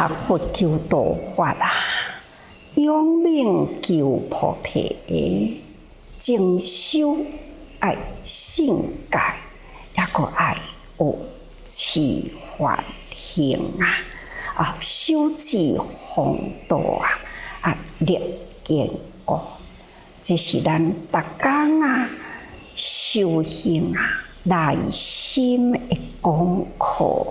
学佛求道法啊，永命求菩提，精修爱性界，也个爱有持法行啊，修持风度立坚固，这是咱逐工修行内心的功课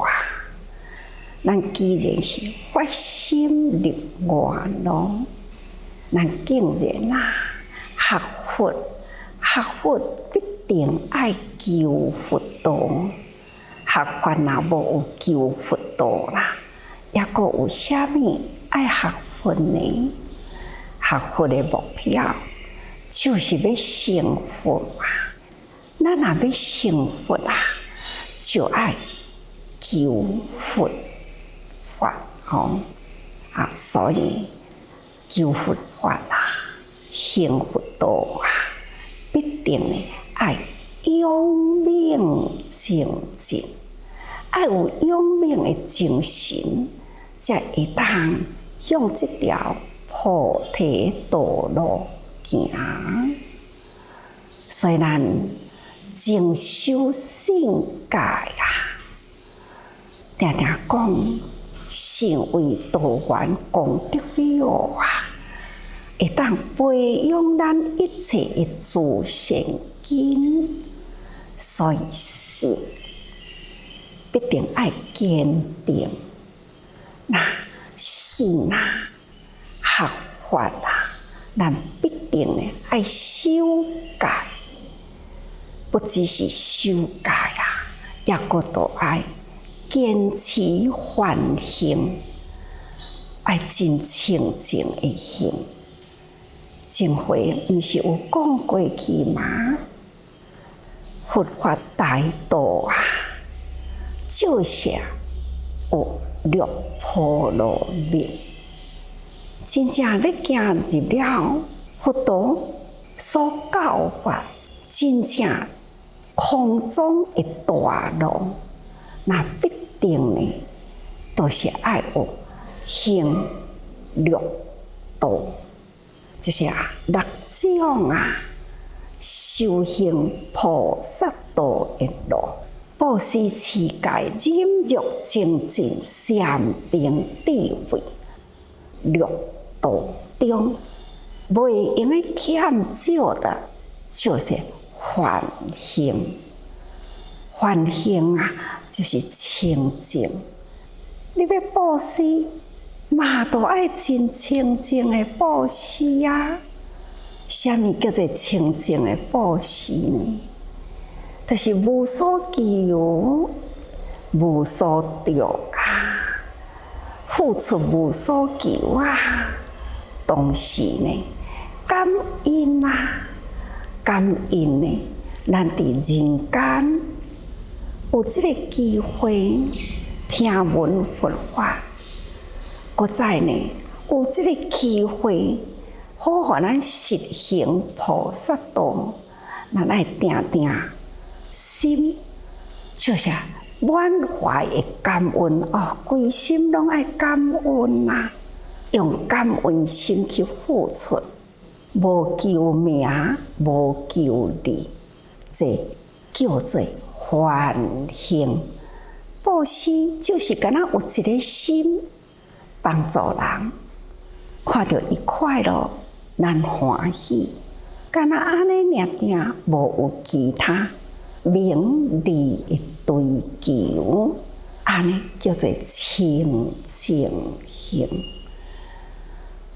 咱既然是发心立愿咯，咱竟然学佛必定爱求佛道，学法若无有求佛道啦，抑个有啥物爱学佛呢？学佛的目标就是要成佛咱若要成佛就爱求佛法所以求佛法行佛道必定爱永命精进，爱有永命的精神，才会当向这条菩提道路行。所以咱精修性界常常讲成为道源功德了会当培养咱一切的自善根，所以信必定爱坚定。那信学法咱必定爱修戒，不只是修戒也个都爱坚持梵行，爱真清净的行。前回毋是有讲过去吗？佛法大道就是有六波罗蜜，真正要行入了佛道所教法，真正空中的大路，那必定都是爱有行六道，就是六种修行菩萨道的路。布施、持戒、忍辱、精进、禅定、智慧，六道中袂用欠少的，就是梵行。梵行就是清净。你要布施，嘛都爱真清净的布施啥物叫做清净的布施呢？就是无所求，无所得付出无所求同时感恩咱伫人间有这个机会听闻佛法，搁再有这个机会好互咱实行菩萨道，咱爱定心就是满怀的感恩规心拢爱感恩用感恩心去付出，无求名，无求利，这叫做梵行。布施就是敢若有一个心帮助人，看到伊快乐，咱欢喜，敢若安尼尔无有其他名利的追求，安尼叫做清净行。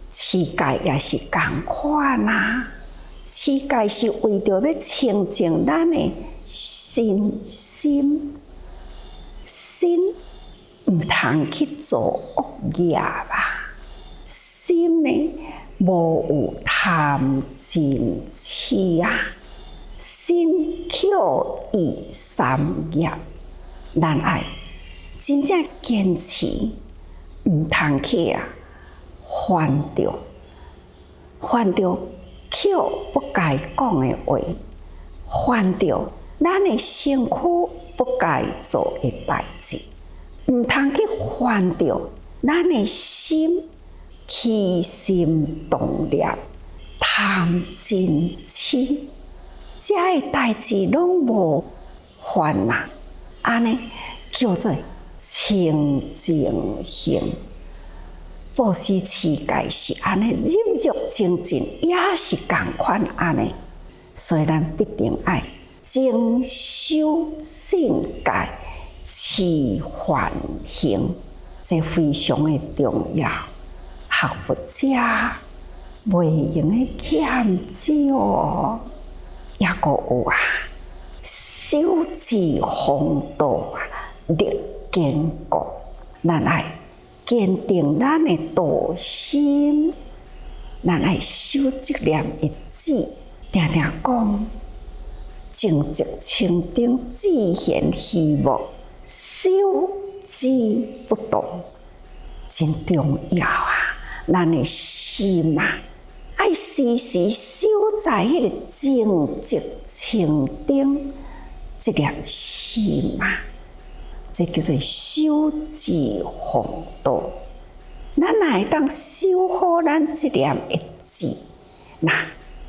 持戒也是同款持戒是为着要清净咱的心，毋通去做恶业心无有贪嗔痴心口意三业，咱爱真正坚持，毋通去犯着口不该讲的话，犯着咱的身躯不该做的代志，毋通去犯着咱的心起心动念，贪嗔痴，这个代志拢无烦恼，安尼叫做清净行。布施持戒是安尼，忍辱精进也是同款安尼。所以咱必定爱精修性戒，持梵行，这非常的重要。学佛者袂用的欠少，也个有啊，修持风度啊，力坚固，咱爱坚定咱的道心，咱爱修这念一指，定定讲，正直清净，自现虚无，修之不动，真重要啊！咱的心啊，爱时时修在迄个正直清净这念心啊，这叫做修持风度。咱来当修好咱这念一指，那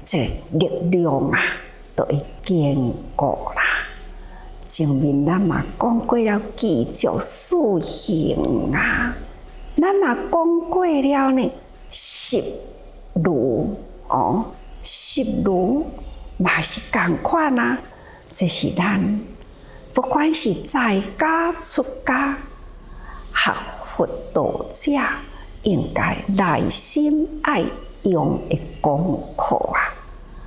这力量啊，就会坚固啦。前面咱嘛讲过了继续施行啊，咱嘛讲过了呢，十如十如嘛是同款啊。这是咱不管是在家出家学佛道者，应该内心爱用的功课啊，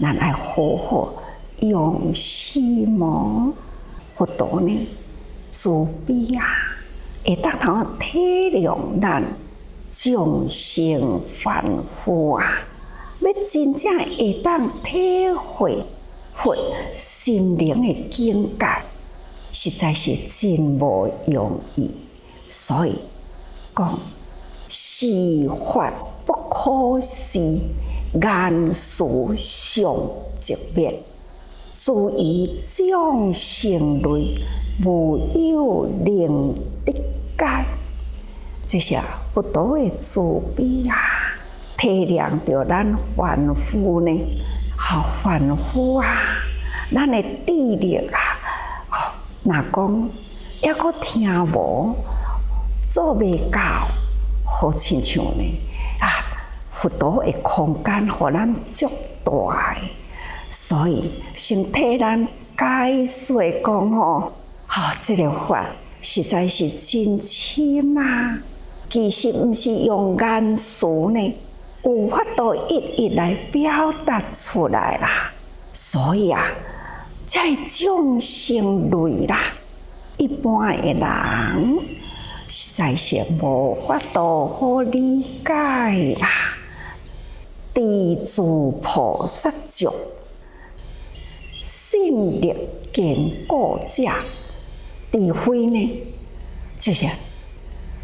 咱爱好好用心哦。佛陀呢，慈悲啊，会当通体谅咱众生凡夫啊，要真正会当体会佛心灵的境界，实在是真无容易。所以讲，是法不可思，言辞上直灭。自于众生类，无有能得解。这是佛陀的慈悲啊，体谅着咱凡夫呢，凡夫啊，咱的智力啊，若讲抑阁听无，做袂到，好亲像呢佛陀的空间，互咱足大的。所以先替咱解说讲这个法实在是真深啊！其实毋是用言辞呢，有法度一一来表达出来啦。所以啊，这众生类啦，一般的人实在是无法度好理解啦。地主菩萨众。信力坚固者，智慧呢，就是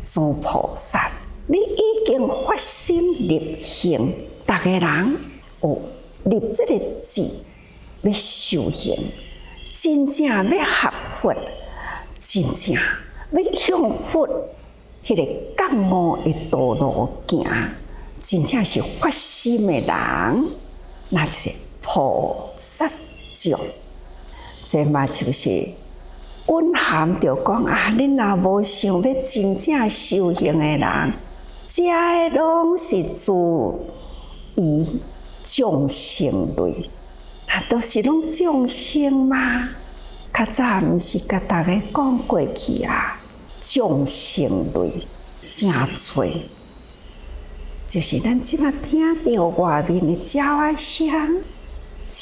诸菩萨，你已经发心立行，大家人有立这个志，要修行，真正要学佛，真正要向佛迄个觉悟的道路行，真正是发心的人，那就是菩萨。这嘛就是蕴含着讲恁若无想要真正修行的人，这个拢是自于众生类，都是拢众生嘛。较早毋是甲大家讲过去啊，众生类真多，就是咱即马听到外面的鸟仔声。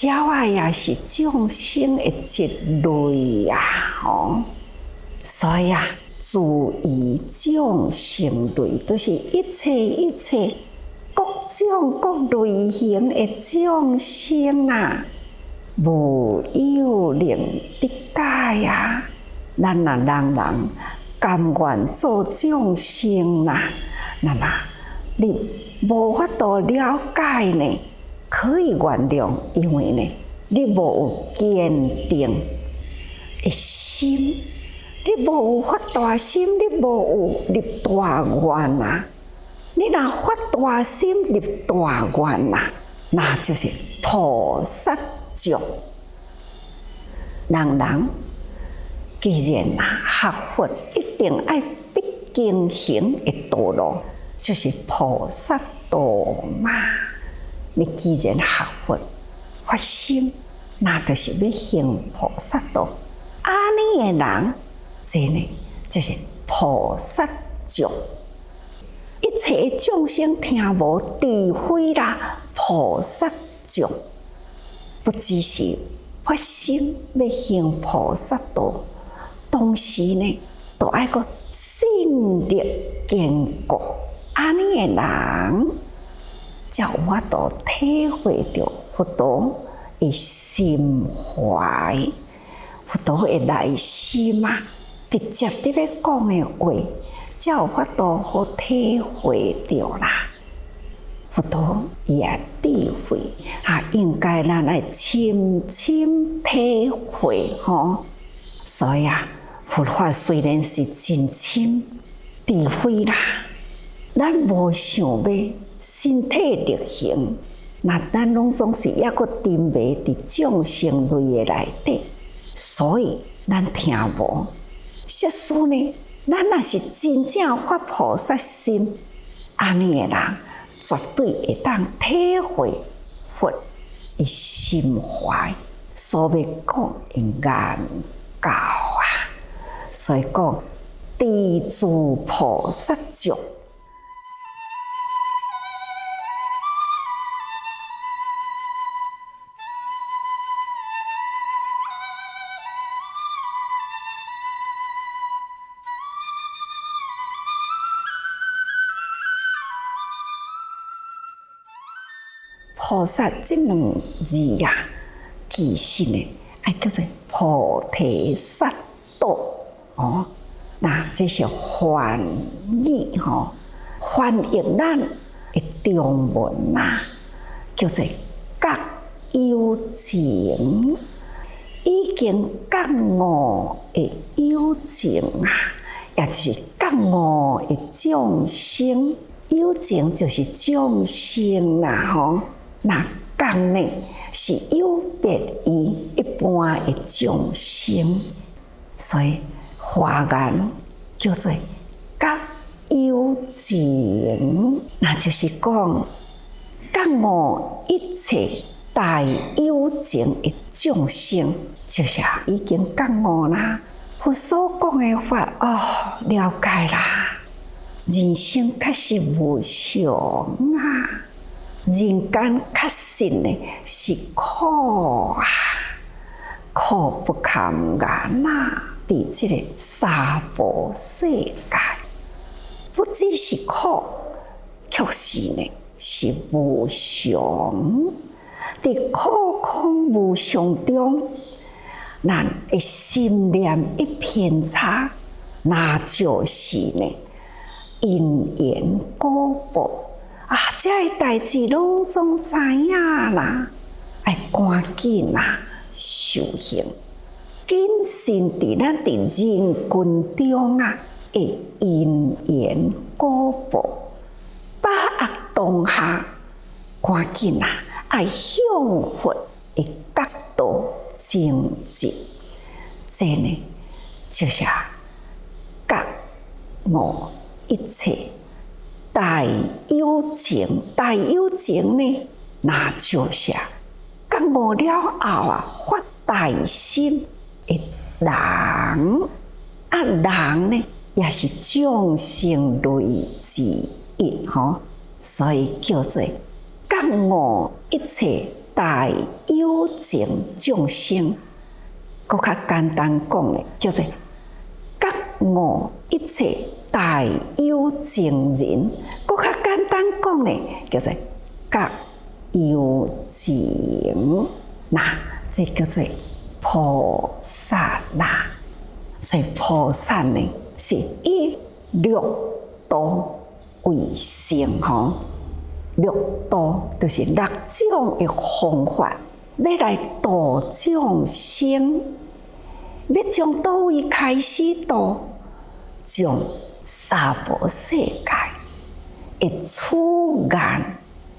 鸟仔也是众生的一类啊，所以啊，自于众生类，都是一切各种各类型的众生啊，无有能得解啊。咱若人甘愿做众生啦，那么你无法度了解呢？可以原谅，因为呢，你无有坚定的心，你无有发大心，你无有立大愿啊！你若发大心、立大愿啊，那就是菩萨种。人既然学佛，一定爱必经行的道路，就是菩萨道嘛。你既然学佛发心，那就是要行菩萨道。安尼的人，这呢就是菩萨种。一切众生听无智慧啦，菩萨种，不只是发心要行菩萨道，同时呢，都爱个信力坚固。安尼的人，才有法度体会到佛陀的心怀，佛陀的内心啊，直接伫咧讲的话，才有法度好体会到啦。佛陀也智慧应该咱来深深体会吼。所以佛法虽然是真深智慧啦，咱无想要身体力行，那咱拢总是抑个沉迷伫众生类的内底，所以咱听无。实使呢，咱若是真正发菩萨心，安尼的人绝对会当体会佛的心怀，所要讲的言教啊。所以讲，地主菩萨种。菩萨这两字其实呢，爱叫做菩提萨埵哦。那这是翻译翻译咱的中文叫做觉有情，已经觉悟的有情也就是觉悟的众生。有情就是众生啦那觉呢是有别于一般的众生，所以华言叫做觉有情，那就是讲觉悟一切大有情的众生，就是已经觉悟啦。佛所讲的法了解啦。人生确实无常人间确实呢是苦苦不堪言伫这个娑婆世界，不只是苦，确实呢是无常。伫苦空无常中，咱的心念一偏差，那就是呢因缘果报这个代志拢总知影啦，爱赶紧修行，谨慎伫咱伫人群中的因缘果报，把握当下，赶紧爱向佛的角度前进。这呢就是觉悟一切大有情，大有情呢，那就是觉悟了后发大心的人人呢也是众生类之一所以叫做觉悟一切大有情众生。搁较简单讲呢，叫做觉悟一切大有情人。搁较简单讲呢，叫做觉有情。那这叫做菩萨啦。所以菩萨呢，是以六道为性六道就是六种的方法，要来度众生。要从倒位开始度？从娑婆世界的处眼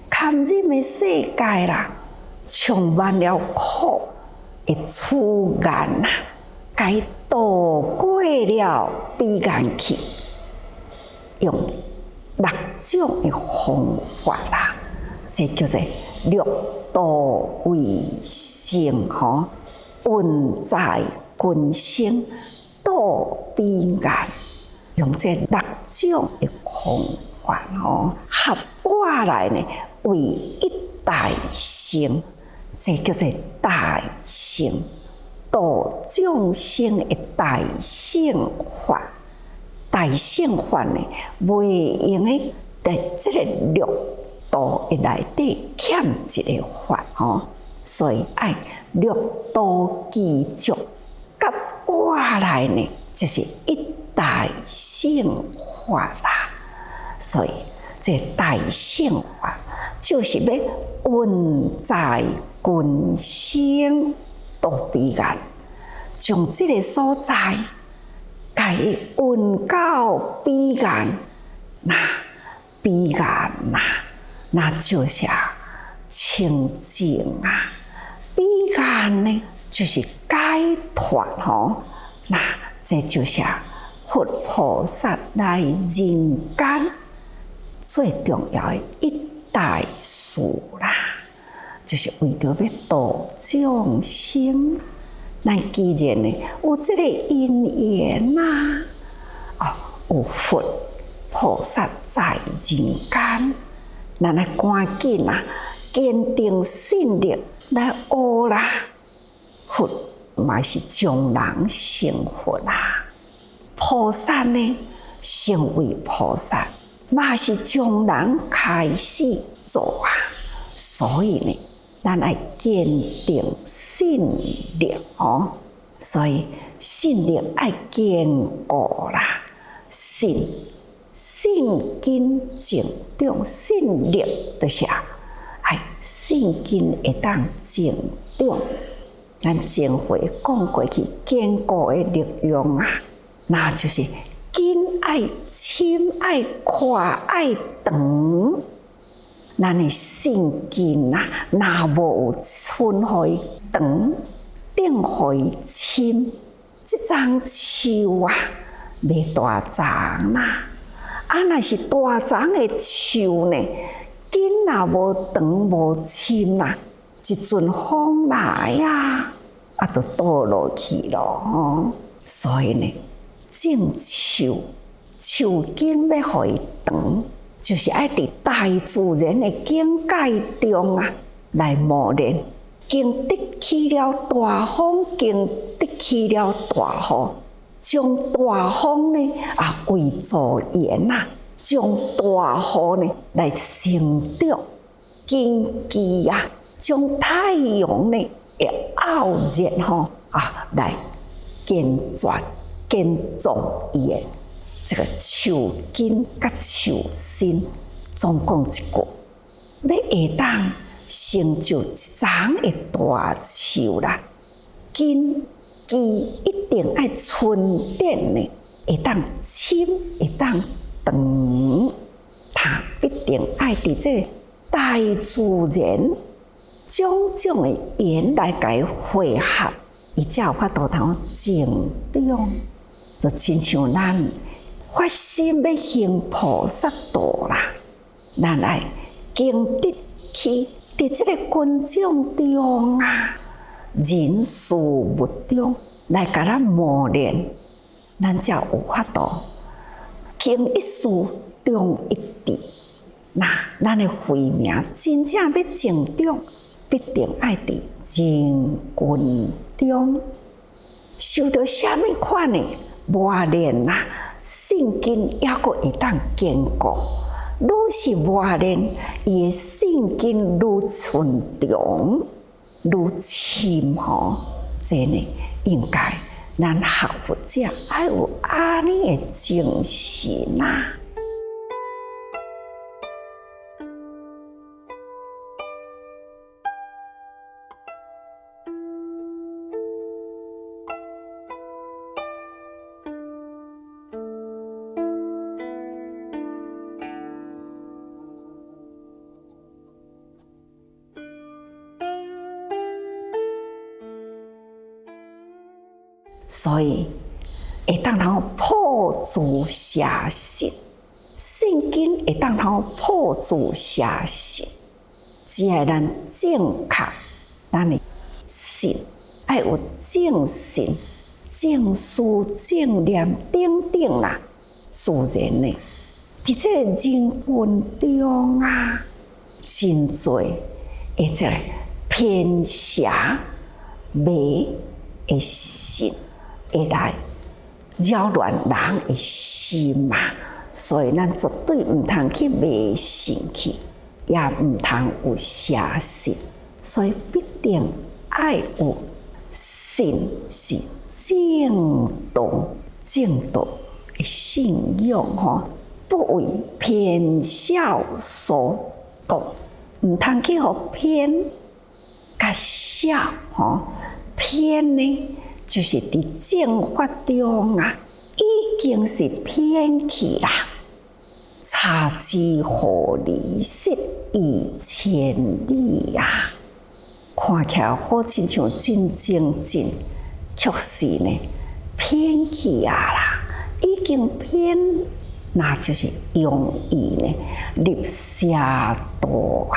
堪忍的世界啦，充满了苦的处眼啦，该渡过了彼岸去，用6种的方法啦，这叫做六道为生吼，运在群生渡彼岸，用这6种的方法吼，合过来呢为一大乘，这叫做大乘，度众生的大乘法。大乘法呢，袂用的在这个六道的内底欠一个法吼，所以爱六道具足，甲我来呢，就是一大乘法啦。所以这大乘法就是要运在群生渡彼岸，从这个所在。该运到彼岸，那彼岸那就是清净啊。彼岸呢，就是解脱吼。那这就是佛菩萨来人间最重要的一大事啦，就是为着要度众生。咱既然呢有这个因缘呐，有佛菩萨在人间，咱来赶紧坚定信力来学啦。佛嘛是将人成佛啦，菩萨呢成为菩萨，嘛是将人开始做啊。所以呢，咱爱坚定信力哦，所以信力爱坚固啦。信根静长，信力就是爱信根会当静长。咱前回讲过去坚固的力量啊，那就是根爱深爱宽爱长。咱的信根若无存互伊长，顶互伊深，即丛树袂大丛啦。若是大丛的树呢，根若无长无深啦，一阵风来就倒落去咯。所以呢，种树根要互伊长。就是爱伫大自然的境界中来磨练，经得起了大风，经得起了大雨，将大风呢为助缘将大雨呢来成长，根基将太阳呢的傲热来坚壮伊的。这个树根甲树身，总共一句，要会当成就一丛的大树啦。根基一定爱纯点呢，会当深，会当长，它必定爱伫这大自然种种的缘来甲汇合，伊才有法度通成长。就亲像咱。发心要行菩萨道啦，咱来经得起伫这个群众中人事物中来甲咱磨练，咱才有法度经一事中一智。咱的慧命真正要成长，必定爱伫人群中受到什么款的磨练信根也阁会当坚固，愈是磨练，伊的信根愈纯长，愈深厚。这呢，应该咱学佛者爱有安尼的精神所以会当通破除邪信。圣经会当通破除邪信，只要咱正确，咱的信要有正信、正思、正念等等啦，自然的，伫这个人群中啊，真多会这个偏邪迷的信会来扰乱人的心嘛。所以咱绝对毋通去迷信去，也毋通有邪信。所以必定爱有信是正道的信仰吼，不为偏笑所动，毋通去互偏甲笑吼。偏呢，就是伫正法中啊。已经是偏去啦，差之毫厘，失以千里啊！看起来好亲像真正真，确实呢偏去啊啦，已经偏，那就是容易呢入邪道啊！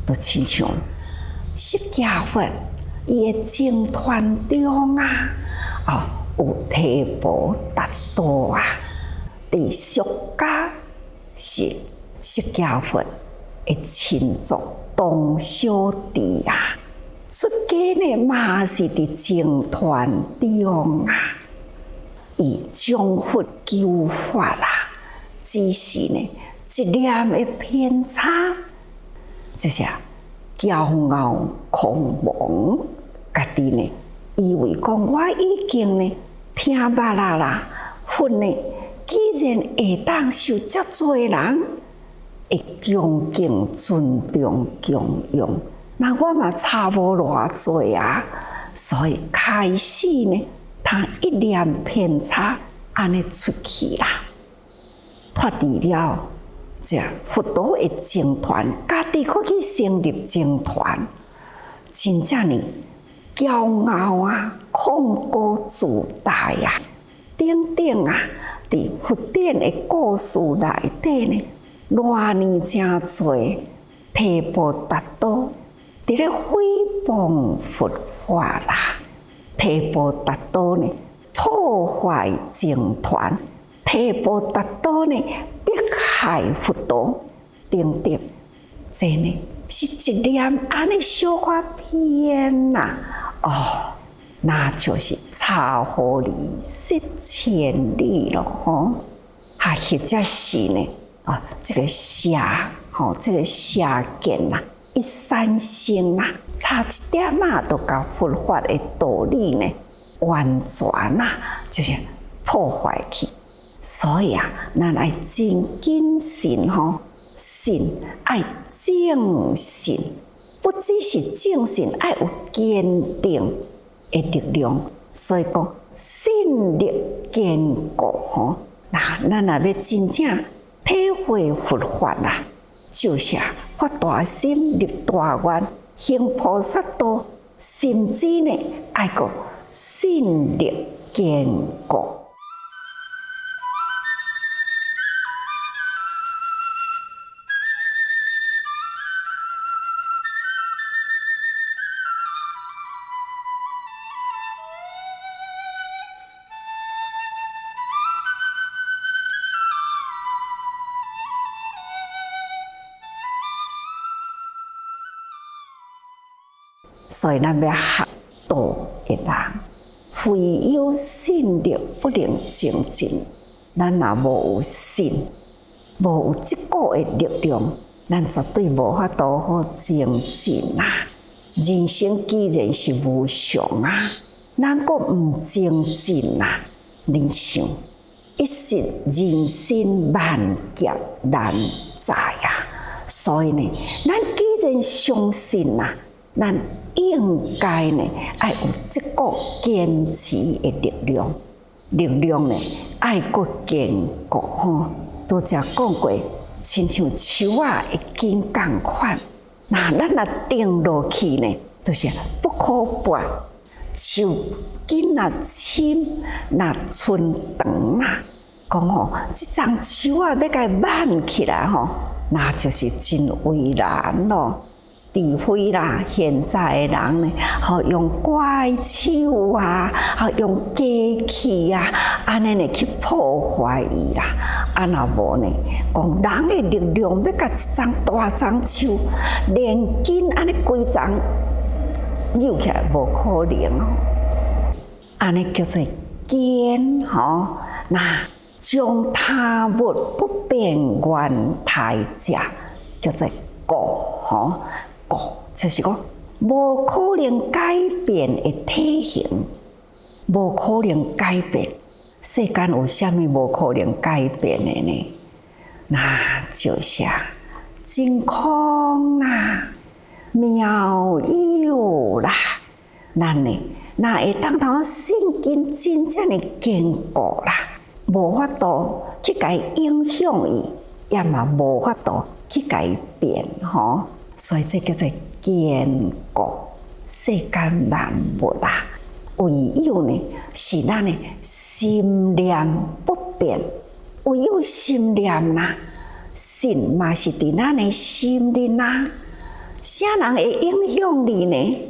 就亲像释迦佛伊的僧团中啊，有提婆达多啊，伫xuất家是释迦佛的亲族同小弟啊，出家呢嘛是伫僧团中啊，以将佛求法啦，只是呢一念的偏差，就是骄傲狂妄，家己呢。以为讲我已经呢听捌啦，佛呢既然会当受遮多人会恭敬尊重供养，那我嘛差无偌多啊，所以开始呢，他一念偏差，安尼出去啦，脱离了这佛陀的僧团，家己搁去成立僧团，真正呢。骄傲啊，狂高自大啊，等等啊，伫佛典的故事内底呢，偌年真多提婆达多伫咧诽谤佛法啦，提婆达多呢破坏僧团，提婆达多呢迫害佛陀等等，这呢是一念安尼小可偏呐。那就是差毫厘，失千里咯吼！或者是呢，这个邪这个邪见呐，一产生啊，差一点都甲佛法的道理呢，完全就是破坏去。所以咱爱真谨慎吼，信爱正信。不只是正信，要有坚定的力量。所以讲，信力坚固吼。那咱若要真正体会佛法啦，就是发大心、立大愿、行菩萨道，甚至呢，爱个信力坚固。所以咱要学道的人，非有信力不能精进。咱若无有信，无有即个的力量，咱绝对无法度好精进啊！人生既然是无常啊，咱阁毋精进啊！人生一时人生万劫难在啊！所以呢，咱既然相信啊，咱应该呢，要有这个坚持的力量，呢，爱搁坚固吼。拄则讲过，亲像树仔会紧共款。那咱若定落去呢，就是不可拔，树紧若深，若春长啊，讲吼，即丛树啊要甲伊挽起来吼，那就是真为难咯。除非啦，现在的人呢，用怪手啊，用机器啊，安尼呢去破坏伊啦。啊，若无呢，讲人的力量要甲一丛大丛树连紧安尼规丛扭起来，无可能哦。安尼叫做坚吼，那将他物不变原态者，叫做固吼。固就是讲无可能改变的体型，无可能改变。世间有啥物无可能改变的呢？那就是真空啦，妙有啦，咱呢，那会当头神经真正的坚固啦，无法度去甲伊影响伊，也嘛无法度去甲伊变吼。所以这叫做坚固世间万物啦。唯有呢是咱的心念不变，唯有心念啦，神嘛是伫咱的心里啦。啥人会影响你呢？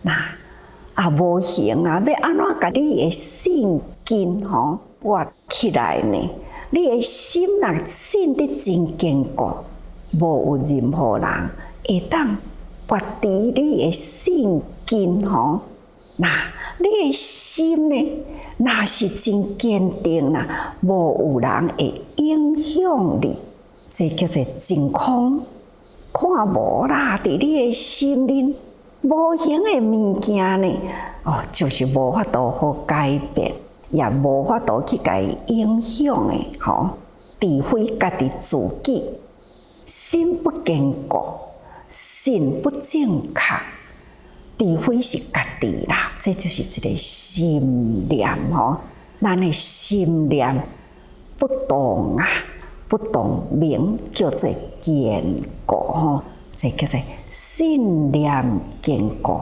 那无行啊，要安怎甲你的信根吼挖起来呢？你的心若信得真坚固，无有任何人会当拔除你的信根吼。那你的心呢？若是真坚定啦，无有人会影响你，这叫做真空。看无啦，伫你的心里无形的物件呢，就是无法度好改变，也无法度去甲伊影响的吼。除非家己自己心不坚固，信不正确，除非是家己啦，这就是一个心念吼。咱的心念不动啊，不动明叫做坚固吼，这叫做信念坚固。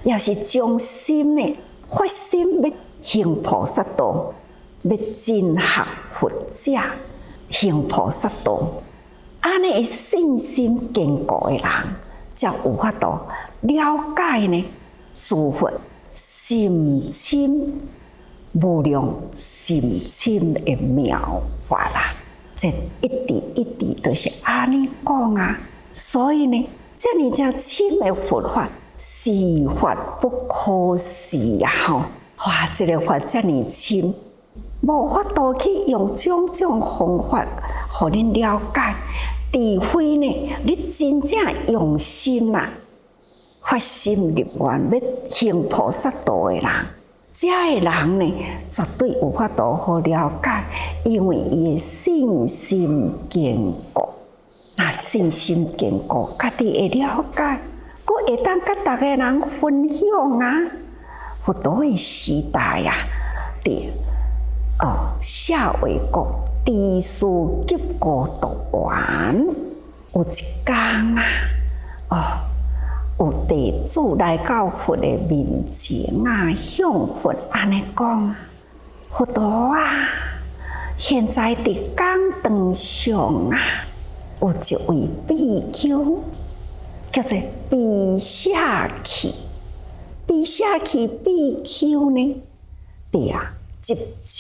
要是将心呢发心要行菩萨道，要真学佛者行菩萨道，安尼信心坚固的人，才有法度了解呢诸佛心深无量心深的妙法啦。这一直一直都是安尼讲啊。所以呢，这么正深的佛法，是法不可思呀！吼，哇，这个法这么深，无法度去用种种方法，互恁了解。除非呢，你真正用心啦，发心立愿要行菩萨道的人，这个人呢，绝对有法度好了解，因为伊的信心坚固。那信心坚固，家己会了解，佫会当甲逐个人分享啊。佛陀的时代啊，社会国知识结果读完，有一天啊，有弟子来到佛的面前啊，向佛安尼讲：佛陀啊，现在伫讲堂上啊，有一位比丘，叫做比舍弃。比舍弃比丘呢，集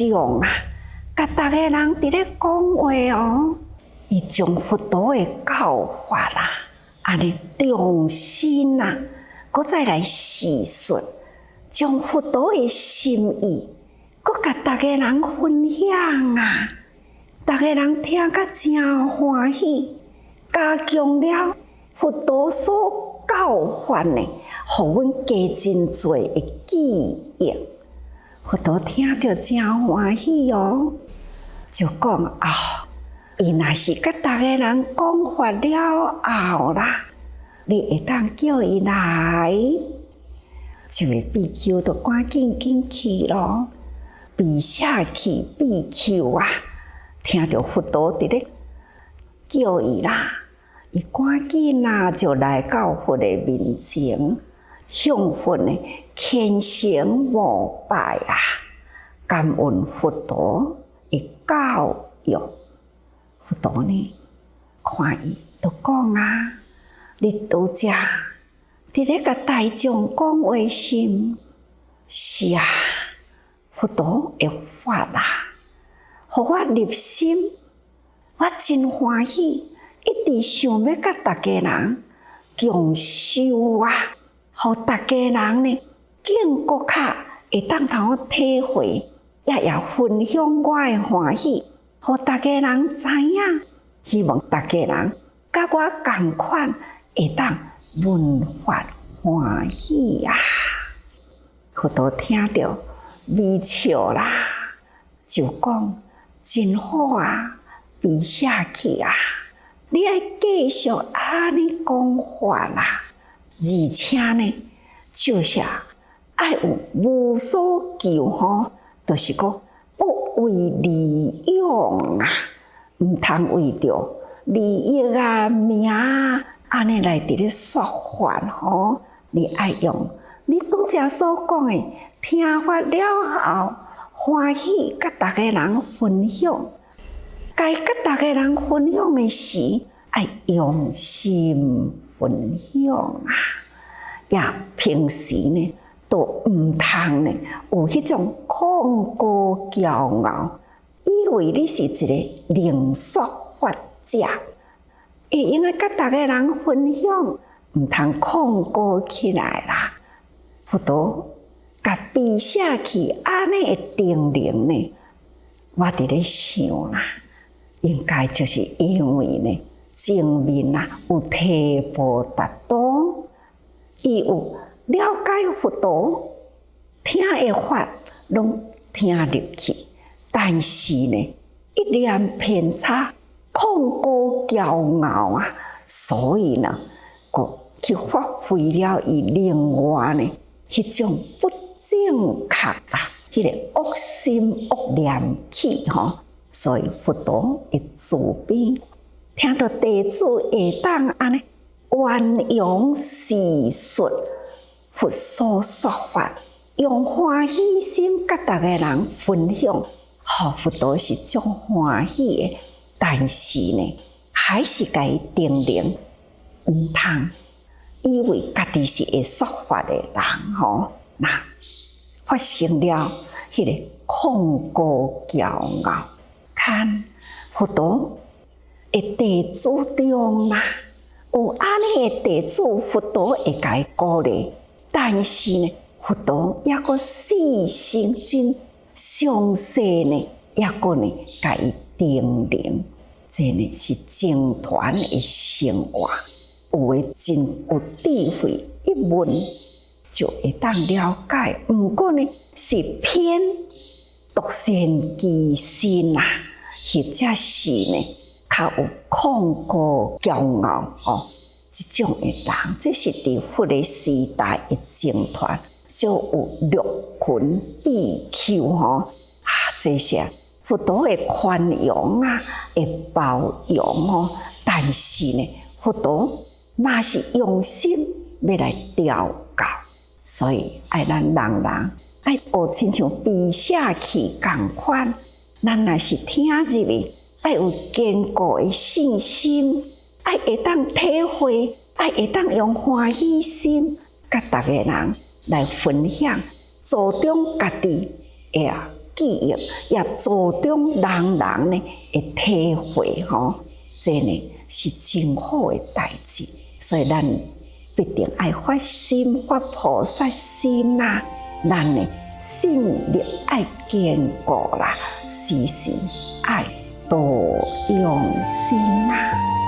中啊，甲逐个人伫咧讲话哦。伊将佛陀的教法啦，安尼重新啊，搁再来细说，将佛陀的心意，搁甲逐个人分享啊。逐个人听甲真欢喜，加强了佛陀所教法呢，互阮加真侪的记忆。佛陀听着真欢喜哦，就讲伊若是甲逐个人讲法了后啦，你会当叫伊来，这位比丘就赶紧去咯。比舍弃比丘啊，听着佛陀伫咧叫伊啦，伊赶紧就来到佛的面前，向佛呢虔诚膜拜啊，感恩佛陀的教育。佛陀呢，看伊就讲啊，你拄则伫咧甲大众讲话时，是啊，佛陀的法啊，互我入心，我真欢喜，一直想要甲大家人共修啊，互大家人呢更搁较会当通体会，也分享我的欢喜，互大家人知影。希望大家人甲我同款，会当闻法欢喜啊！佛陀听到微笑啦，就讲真好啊，微下去啊！你要继续安尼讲法啦，而且呢，就是爱有无所求吼，就是讲不为利用啊，毋通为着利益啊、名啊，安尼来伫咧说法吼。你爱用你拄则所讲的，听法了后欢喜，甲大家人分享。该甲大家人分享的时，爱用心分享啊！也平时呢，都毋通呢有迄种狂高骄傲，以为你是一个能说法者，会用甲大家人分享，毋通狂高起来啦。佛陀甲比写去安尼的定能呢，我伫咧想啦，应该就是因为呢，前面啊有提婆达多，伊有了解佛陀听的法，拢听入去，但是呢，一念偏差，狂高骄傲啊，所以呢，佮去发挥了伊另外呢，迄种不正确啦，迄个恶心恶念起吼，所以佛陀会自悲，听到弟子会当安尼宣扬示述佛所说法，用欢喜心甲大家人分享，佛陀是足欢喜的。但是呢，还是甲伊定定，毋通以为家己是会说法的人吼，那发生了迄个狂高骄傲，看佛陀的弟子中啦，有安尼的弟子，佛陀会甲伊鼓励，但是呢，佛陀也阁细心真详细呢，也阁呢甲伊定定，这呢是僧团的生活。有诶真有智慧，一问就会当了解。毋过呢，是偏独善其身啊，或者是呢，较有狂高骄傲哦，这种诶人，这是伫佛的时代的僧团，少有六群比丘吼这些佛陀的宽容啊，会包容哦，但是呢，佛陀嘛是用心要来调教，所以爱咱人爱学亲像比写去共款，咱若是听入去，爱有坚固的信心，爱会当体会，爱会当用欢喜心，甲逐个人来分享，助长家己的记忆，也助长人呢的体会吼，这呢是真好的代志。所以咱必定爱发心发菩萨心啦，咱呢信力爱坚固啦，时时爱多用心啦。